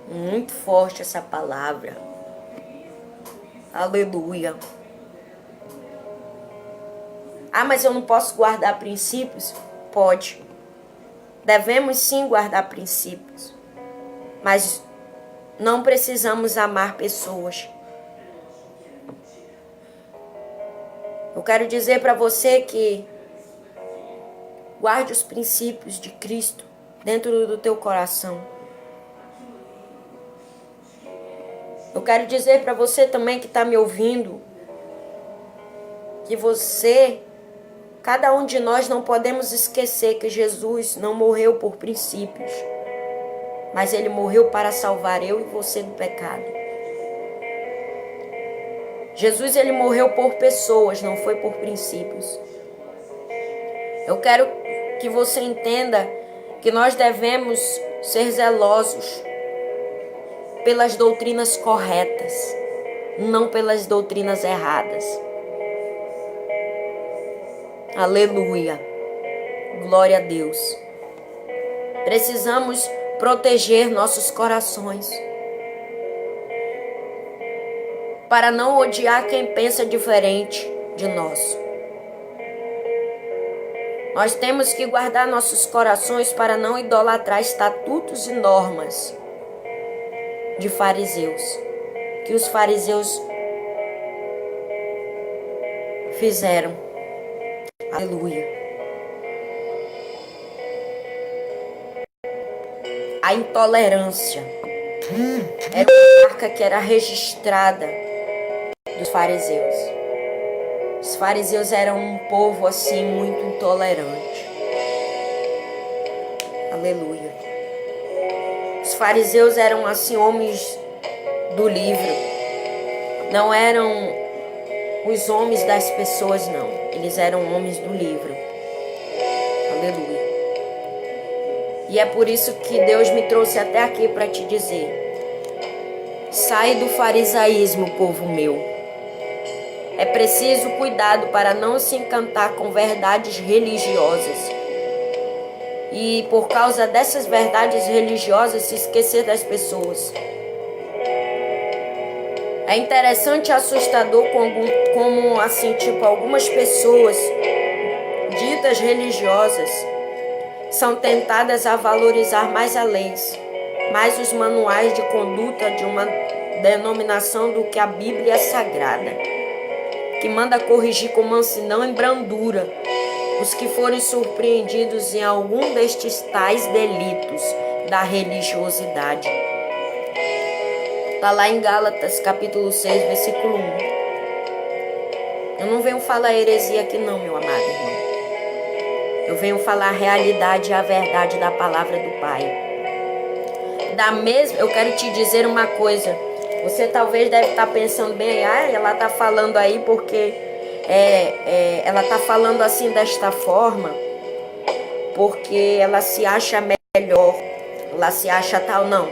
Muito forte essa palavra. Aleluia. Ah, mas eu não posso guardar princípios? Pode. Devemos sim guardar princípios. Mas não precisamos amar pessoas. Eu quero dizer para você que guarde os princípios de Cristo dentro do teu coração. Eu quero dizer para você também que está me ouvindo, que você, cada um de nós não podemos esquecer que Jesus não morreu por princípios, mas Ele morreu para salvar eu e você do pecado. Jesus, Ele morreu por pessoas, não foi por princípios. Eu quero que você entenda que nós devemos ser zelosos pelas doutrinas corretas, não pelas doutrinas erradas. Aleluia. Glória a Deus. Precisamos proteger nossos corações para não odiar quem pensa diferente de nós. Nós temos que guardar nossos corações para não idolatrar estatutos e normas de fariseus, que os fariseus fizeram. Aleluia. A intolerância era uma marca que era registrada dos fariseus. Os fariseus eram um povo assim muito intolerante. Aleluia. Os fariseus eram assim homens do livro. Não eram os homens das pessoas, não. Eles eram homens do livro. Aleluia. E é por isso que Deus me trouxe até aqui para te dizer: sai do farisaísmo, povo meu. É preciso cuidado para não se encantar com verdades religiosas. E por causa dessas verdades religiosas se esquecer das pessoas. É interessante e assustador como assim, tipo, algumas pessoas ditas religiosas são tentadas a valorizar mais as leis, mais os manuais de conduta de uma denominação do que a Bíblia Sagrada, que manda corrigir com mansidão e brandura os que forem surpreendidos em algum destes tais delitos da religiosidade. Está lá em Gálatas, capítulo 6, versículo 1. Eu não venho falar heresia aqui não, meu amado irmão. Eu venho falar a realidade e a verdade da palavra do Pai. Eu quero te dizer uma coisa. Você talvez deve estar pensando bem, ela está falando aí porque ela está falando assim desta forma, porque ela se acha melhor, ela se acha tal. Não,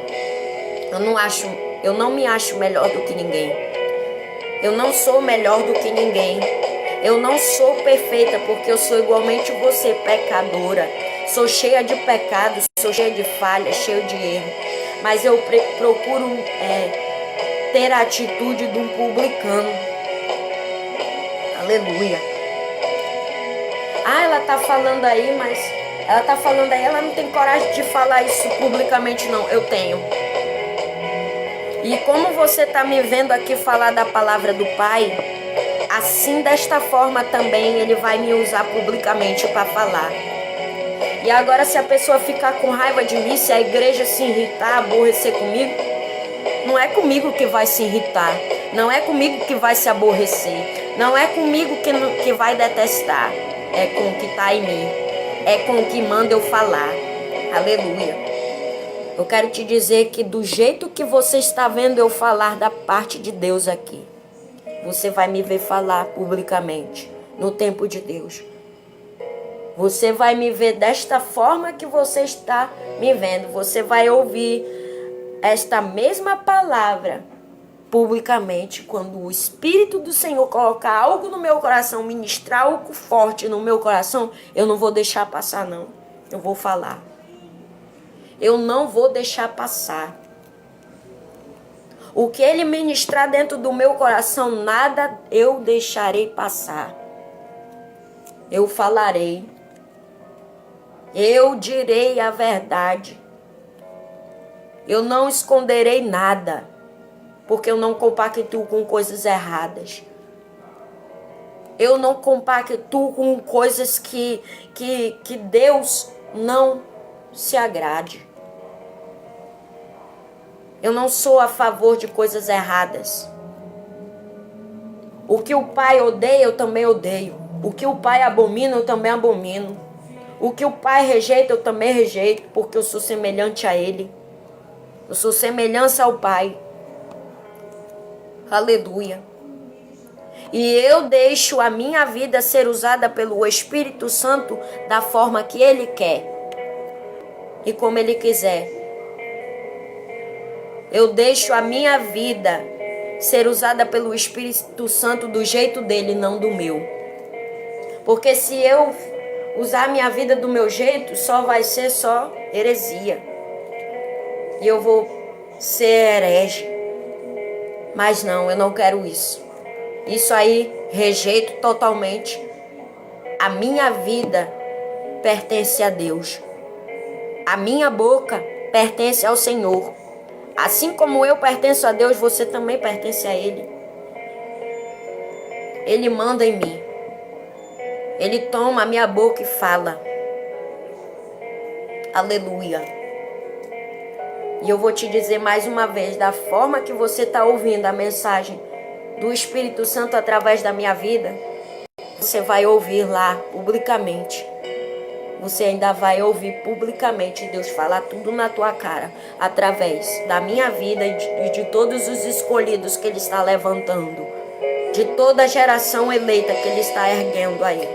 eu não me acho melhor do que ninguém. Eu não sou melhor do que ninguém. Eu não sou perfeita, porque eu sou igualmente você, pecadora. Sou cheia de pecados, sou cheia de falhas, cheia de erro. Mas eu procuro ter a atitude de um publicano. Aleluia. Ela tá falando aí, mas ela não tem coragem de falar isso publicamente, não. Eu tenho. E como você tá me vendo aqui falar da palavra do Pai, assim desta forma também Ele vai me usar publicamente para falar. E agora, se a pessoa ficar com raiva de mim, se a igreja se irritar, aborrecer comigo, não é comigo que vai se irritar, não é comigo que vai se aborrecer, não é comigo que vai detestar, é com o que está em mim, é com o que manda eu falar. Aleluia. Eu quero te dizer que do jeito que você está vendo eu falar da parte de Deus aqui, você vai me ver falar publicamente no tempo de Deus. Você vai me ver desta forma que você está me vendo. Você vai ouvir esta mesma palavra publicamente quando o Espírito do Senhor colocar algo no meu coração, ministrar algo forte no meu coração. Eu não vou deixar passar, não. Eu vou falar. Eu não vou deixar passar. O que Ele ministrar dentro do meu coração, nada eu deixarei passar. Eu falarei. Eu direi a verdade. Eu não esconderei nada, porque eu não compactuo com coisas erradas. Eu não compactuo com coisas que Deus não se agrade. Eu não sou a favor de coisas erradas. O que o Pai odeia, eu também odeio. O que o Pai abomina, eu também abomino. O que o Pai rejeita, eu também rejeito, porque eu sou semelhante a Ele. Eu sou semelhança ao Pai. Aleluia. E eu deixo a minha vida ser usada pelo Espírito Santo da forma que Ele quer e como Ele quiser. Eu deixo a minha vida ser usada pelo Espírito Santo do jeito dele, não do meu. Porque se eu usar a minha vida do meu jeito, só vai ser só heresia. E eu vou ser herege. Mas não, eu não quero isso. Isso aí, rejeito totalmente. A minha vida pertence a Deus. A minha boca pertence ao Senhor. Assim como eu pertenço a Deus, você também pertence a Ele. Ele manda em mim. Ele toma a minha boca e fala. Aleluia. E eu vou te dizer mais uma vez, da forma que você está ouvindo a mensagem do Espírito Santo através da minha vida, você vai ouvir lá publicamente. Você ainda vai ouvir publicamente Deus falar tudo na tua cara, através da minha vida e de todos os escolhidos que Ele está levantando, de toda a geração eleita que Ele está erguendo aí.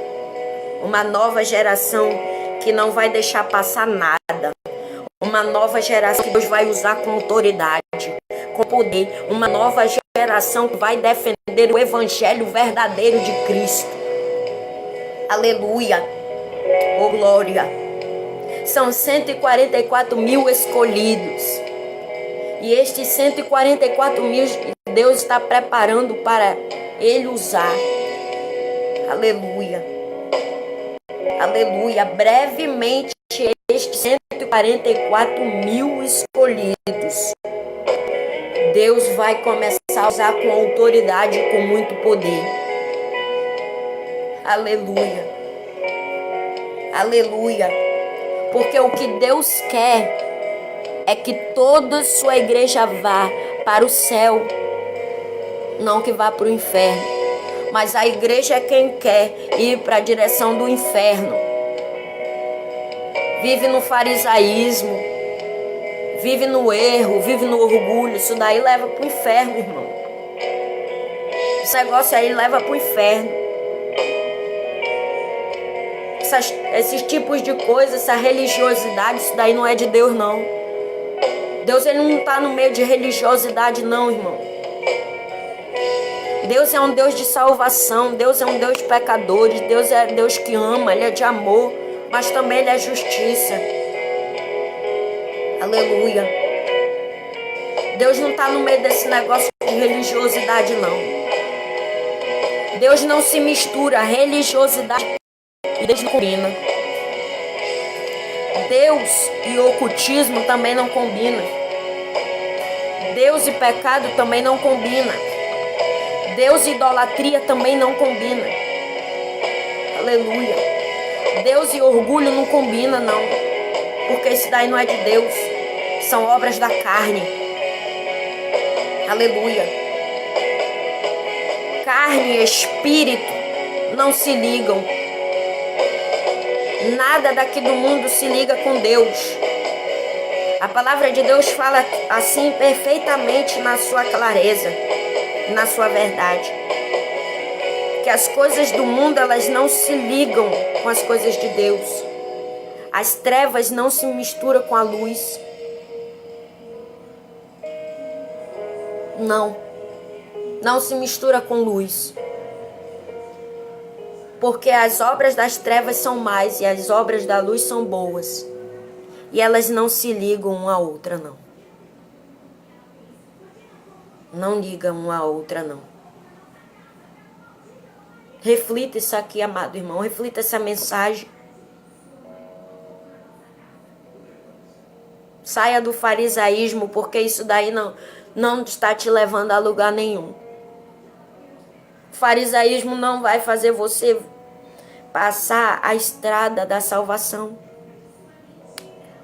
Uma nova geração que não vai deixar passar nada. Uma nova geração que Deus vai usar com autoridade, com poder. Uma nova geração que vai defender o evangelho verdadeiro de Cristo. Aleluia. Oh glória. São 144 mil escolhidos. E estes 144 mil Deus está preparando para Ele usar. Aleluia. Aleluia. Brevemente estes 144 mil escolhidos, Deus vai começar a usar com autoridade e com muito poder. Aleluia. Aleluia. Porque o que Deus quer é que toda sua igreja vá para o céu, não que vá para o inferno. Mas a igreja é quem quer ir para a direção do inferno. Vive no farisaísmo, vive no erro, vive no orgulho. Isso daí leva para o inferno, irmão. Esse negócio aí leva para o inferno. Esses tipos de coisas, essa religiosidade, isso daí não é de Deus, não. Deus, ele não está no meio de religiosidade, não, irmão. Deus é um Deus de salvação. Deus é um Deus de pecadores. Deus é Deus que ama, ele é de amor, mas também ele é justiça. Aleluia. Deus não está no meio desse negócio de religiosidade, não. Deus não se mistura. Religiosidade e Deus não combina. Deus e ocultismo também não combina. Deus e pecado também não combina. Deus e idolatria também não combina. Aleluia. Deus e orgulho não combina, não. Porque isso daí não é de Deus. São obras da carne. Aleluia. Carne e espírito não se ligam. Nada daqui do mundo se liga com Deus. A palavra de Deus fala assim perfeitamente na sua clareza, na sua verdade. Que as coisas do mundo, elas não se ligam com as coisas de Deus. As trevas não se misturam com a luz. Não se mistura com luz. Porque as obras das trevas são más e as obras da luz são boas. E elas não se ligam uma à outra, não. Não ligam uma à outra, não. Reflita isso aqui, amado irmão. Reflita essa mensagem. Saia do farisaísmo, porque isso daí não está te levando a lugar nenhum. O farisaísmo não vai fazer você passar a estrada da salvação.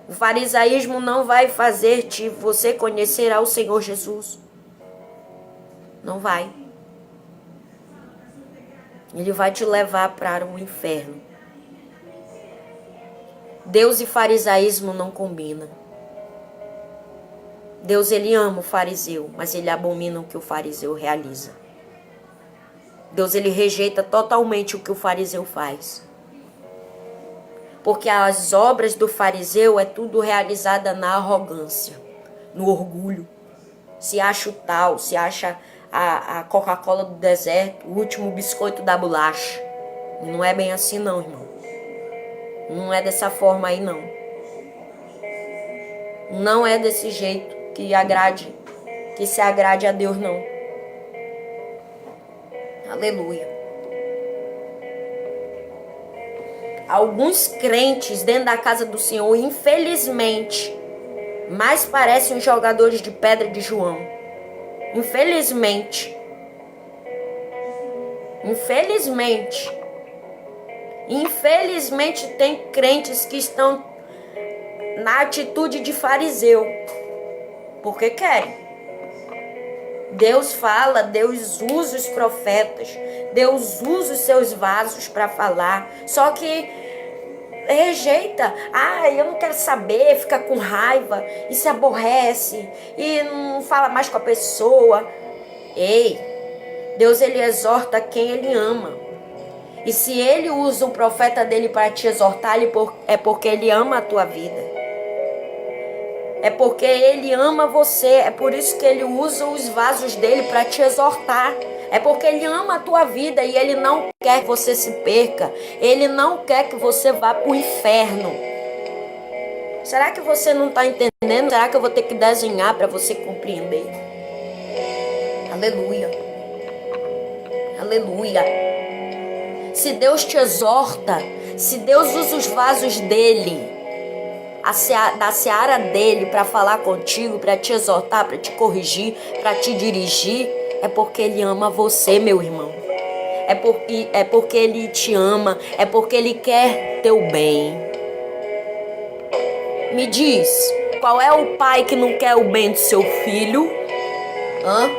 O farisaísmo não vai fazer você conhecer ao Senhor Jesus. Não vai. Ele vai te levar para o inferno. Deus e farisaísmo não combinam. Deus, ele ama o fariseu, mas ele abomina o que o fariseu realiza. Deus, ele rejeita totalmente o que o fariseu faz. Porque as obras do fariseu é tudo realizada na arrogância, no orgulho. Se acha o tal, se acha a Coca-Cola do deserto, o último biscoito da bolacha. E não é bem assim não, irmão. Não é dessa forma aí não. Não é desse jeito que se agrade a Deus não. Aleluia. Alguns crentes dentro da casa do Senhor, infelizmente, mais parecem os jogadores de pedra de João. Infelizmente. Infelizmente tem crentes que estão na atitude de fariseu. Porque querem. Deus fala, Deus usa os profetas, Deus usa os seus vasos para falar, só que rejeita. Eu não quero saber, fica com raiva e se aborrece e não fala mais com a pessoa. Ei, Deus, ele exorta quem ele ama. E se ele usa o profeta dele para te exortar, é porque ele ama a tua vida. É porque ele ama você. É por isso que ele usa os vasos dele para te exortar. É porque ele ama a tua vida e ele não quer que você se perca. Ele não quer que você vá para o inferno. Será que você não está entendendo? Será que eu vou ter que desenhar para você compreender? Aleluia. Aleluia. Se Deus te exorta, se Deus usa os vasos dele, da seara dele para falar contigo, para te exortar, para te corrigir, para te dirigir, é porque ele ama você, meu irmão. É porque ele te ama, é porque ele quer teu bem. Me diz, qual é o pai que não quer o bem do seu filho? Hã?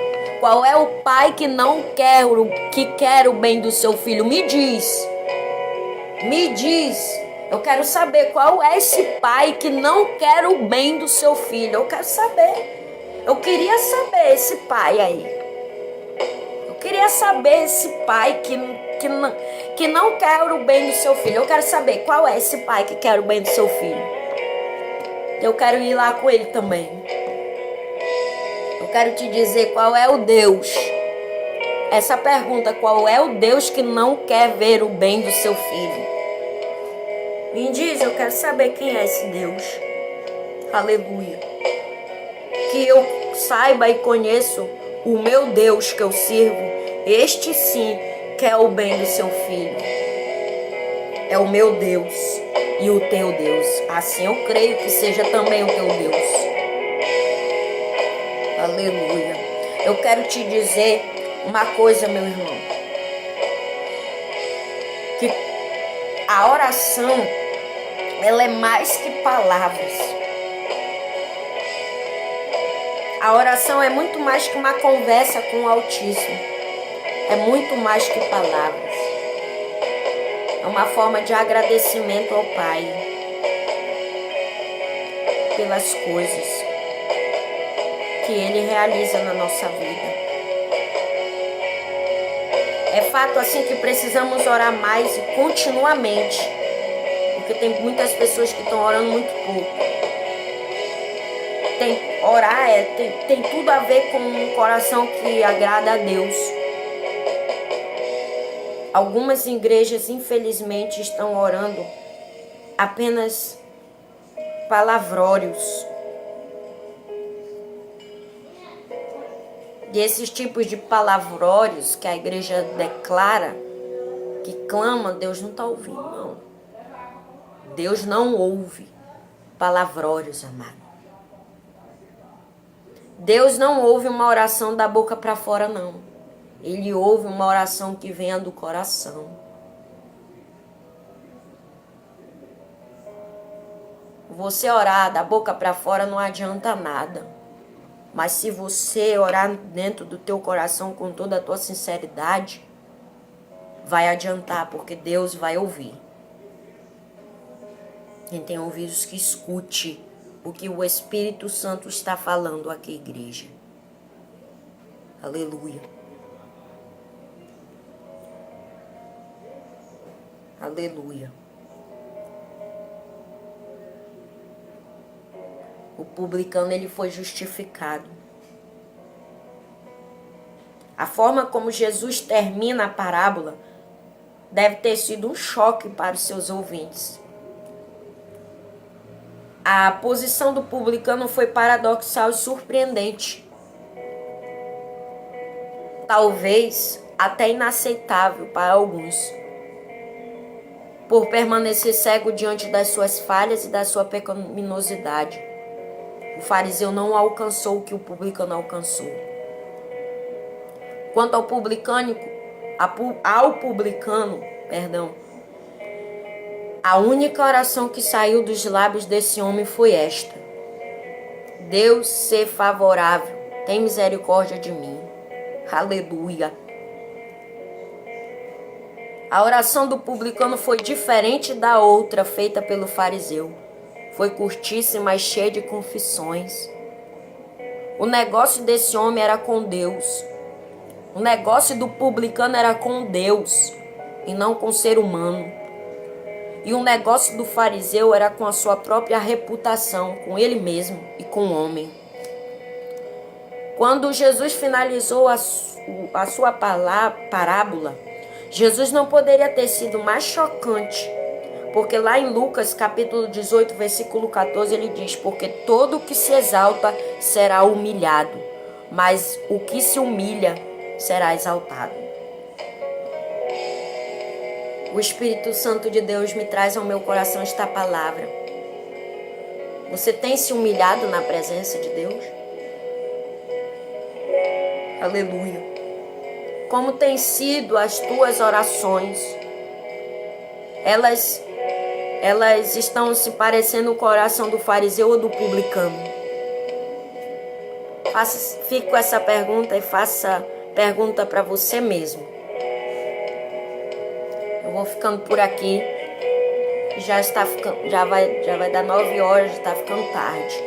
Qual é o pai que não quer, que quer o bem do seu filho? Me diz. Me diz. Eu quero saber qual é esse pai que não quer o bem do seu filho. Eu quero saber. Eu queria saber esse pai aí. Eu queria saber esse pai que não quer o bem do seu filho. Eu quero saber qual é esse pai que quer o bem do seu filho. Eu quero ir lá com ele também. Eu quero te dizer qual é o Deus. Essa pergunta, qual é o Deus que não quer ver o bem do seu filho? Me diz, eu quero saber quem é esse Deus. Aleluia. Que eu saiba e conheço o meu Deus que eu sirvo. Este sim quer o bem do seu filho. É o meu Deus e o teu Deus. Assim eu creio que seja também o teu Deus. Aleluia. Eu quero te dizer uma coisa, meu irmão. Que a oração, ela é mais que palavras. A oração é muito mais que uma conversa com o Altíssimo. É muito mais que palavras. É uma forma de agradecimento ao Pai pelas coisas que Ele realiza na nossa vida. É fato assim que precisamos orar mais e continuamente. Porque tem muitas pessoas que estão orando muito pouco. Orar tem tudo a ver com um coração que agrada a Deus. Algumas igrejas, infelizmente, estão orando apenas palavrórios. E esses tipos de palavrórios que a igreja declara, que clama, Deus não está ouvindo, não. Deus não ouve palavrórios, amado. Deus não ouve uma oração da boca para fora, não. Ele ouve uma oração que venha do coração. Você orar da boca para fora não adianta nada. Mas se você orar dentro do teu coração com toda a tua sinceridade, vai adiantar, porque Deus vai ouvir. Quem tem ouvidos que escute o que o Espírito Santo está falando aqui, igreja. Aleluia. Aleluia. O publicano, ele foi justificado. A forma como Jesus termina a parábola deve ter sido um choque para os seus ouvintes. A posição do publicano foi paradoxal e surpreendente. Talvez até inaceitável para alguns. Por permanecer cego diante das suas falhas e da sua pecaminosidade. O fariseu não alcançou o que o publicano alcançou. Quanto ao publicano, a única oração que saiu dos lábios desse homem foi esta: Deus, ser favorável, tem misericórdia de mim. Aleluia. A oração do publicano foi diferente da outra feita pelo fariseu. Foi curtíssima e cheia de confissões. O negócio desse homem era com Deus. O negócio do publicano era com Deus e não com o ser humano. E o negócio do fariseu era com a sua própria reputação, com ele mesmo e com o homem. Quando Jesus finalizou a sua parábola, Jesus não poderia ter sido mais chocante, porque lá em Lucas capítulo 18, versículo 14, ele diz: porque todo o que se exalta será humilhado, mas o que se humilha será exaltado. O Espírito Santo de Deus me traz ao meu coração esta palavra. Você tem se humilhado na presença de Deus? Aleluia. Como têm sido as tuas orações? Elas estão se parecendo o coração do fariseu ou do publicano? Fique com essa pergunta e faça pergunta para você mesmo. Eu vou ficando por aqui. Já vai dar 9 horas, já está ficando tarde.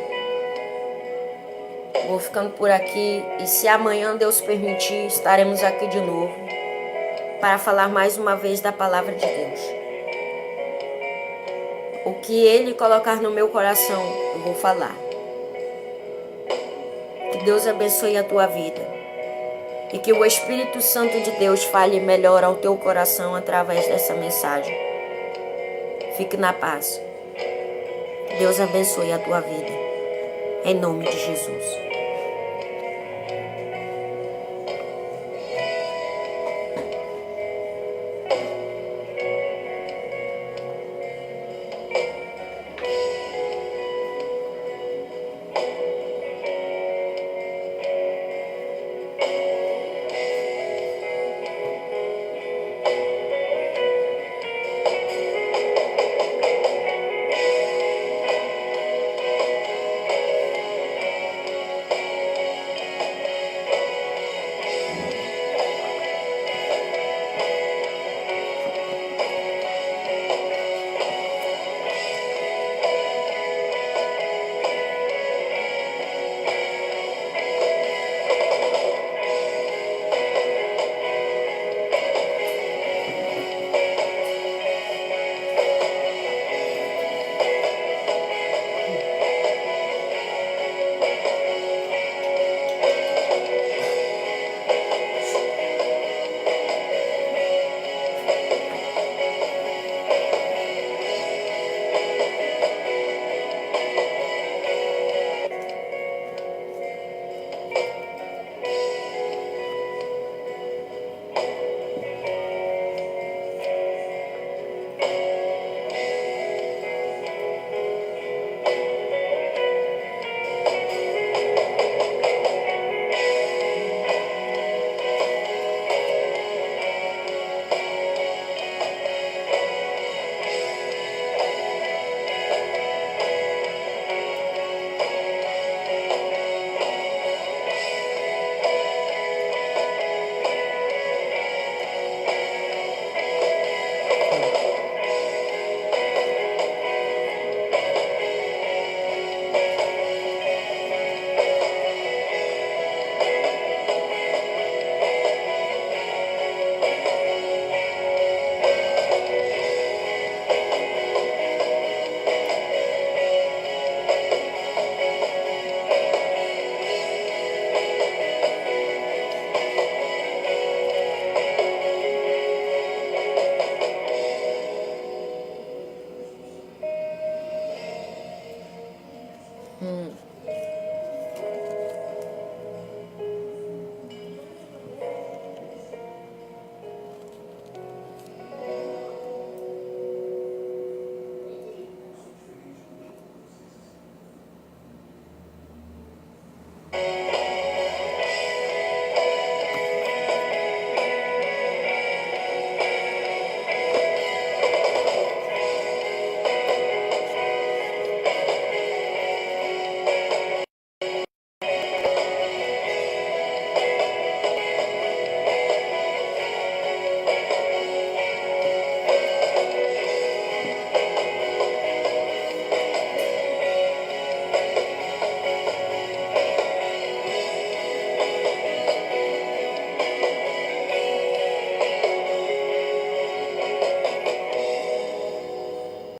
Vou ficando por aqui e se amanhã Deus permitir, estaremos aqui de novo para falar mais uma vez da palavra de Deus. O que Ele colocar no meu coração, eu vou falar. Que Deus abençoe a tua vida e que o Espírito Santo de Deus fale melhor ao teu coração através dessa mensagem. Fique na paz. Deus abençoe a tua vida. Em nome de Jesus.